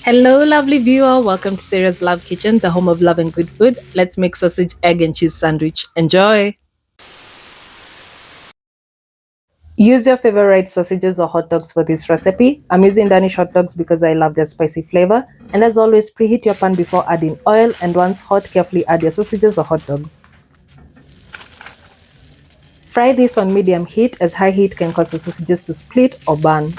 Hello, lovely viewer. Welcome to Sarah's Love Kitchen, the home of love and good food. Let's make sausage, egg, and cheese sandwich. Enjoy! Use your favorite sausages or hot dogs for this recipe. I'm using Danish hot dogs because I love their spicy flavor. And as always, preheat your pan before adding oil, and once hot, carefully add your sausages or hot dogs. Fry this on medium heat, as high heat can cause the sausages to split or burn.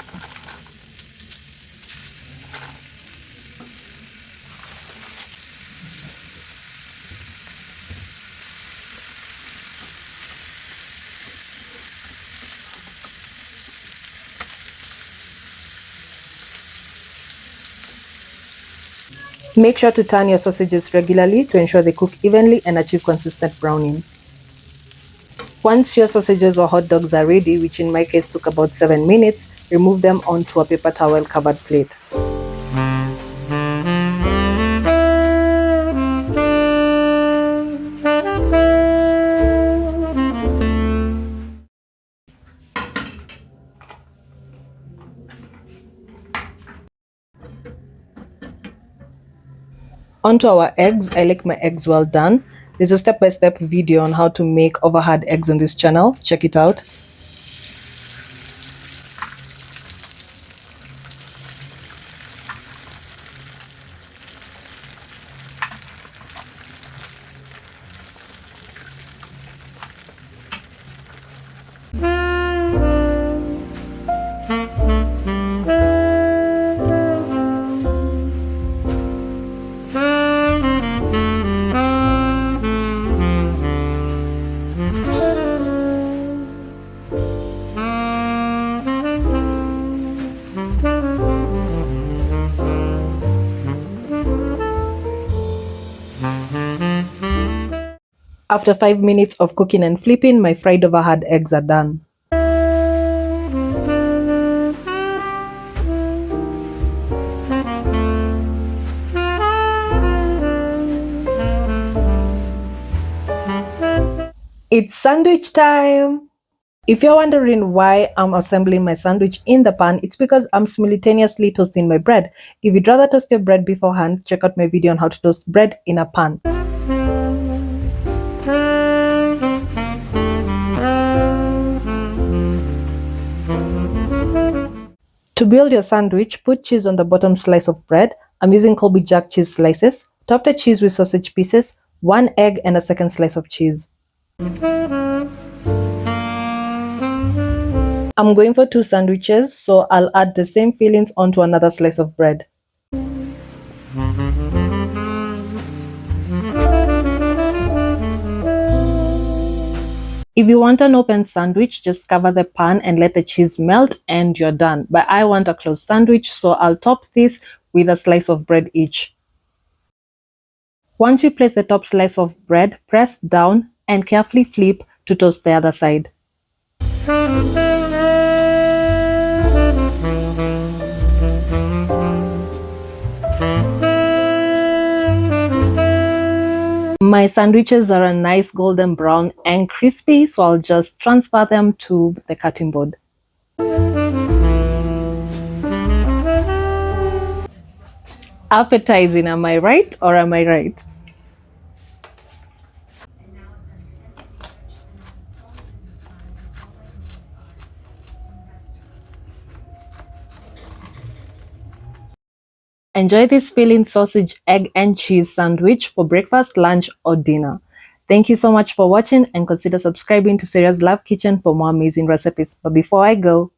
Make sure to turn your sausages regularly to ensure they cook evenly and achieve consistent browning. Once your sausages or hot dogs are ready, which in my case took about 7 minutes, remove them onto a paper towel covered plate. Onto our eggs. I like my eggs well done. There's a step-by-step video on how to make overhard eggs on this channel. Check it out. After 5 minutes of cooking and flipping, my fried overhard eggs are done. It's sandwich time! If you're wondering why I'm assembling my sandwich in the pan, it's because I'm simultaneously toasting my bread. If you'd rather toast your bread beforehand, check out my video on how to toast bread in a pan. To build your sandwich, put cheese on the bottom slice of bread. I'm using Colby Jack cheese slices. Top the cheese with sausage pieces, 1 egg, and a second slice of cheese. I'm going for 2 sandwiches, so I'll add the same fillings onto another slice of bread. If you want an open sandwich, just cover the pan and let the cheese melt and you're done. But I want a closed sandwich, so I'll top this with a slice of bread each. Once you place the top slice of bread, press down and carefully flip to toast the other side. My sandwiches are a nice golden brown and crispy, so I'll just transfer them to the cutting board. Appetizing, am I right or am I right? Enjoy this filling sausage, egg, and cheese sandwich for breakfast, lunch, or dinner. Thank you so much for watching, and consider subscribing to Sarah's Love Kitchen for more amazing recipes. But before I go,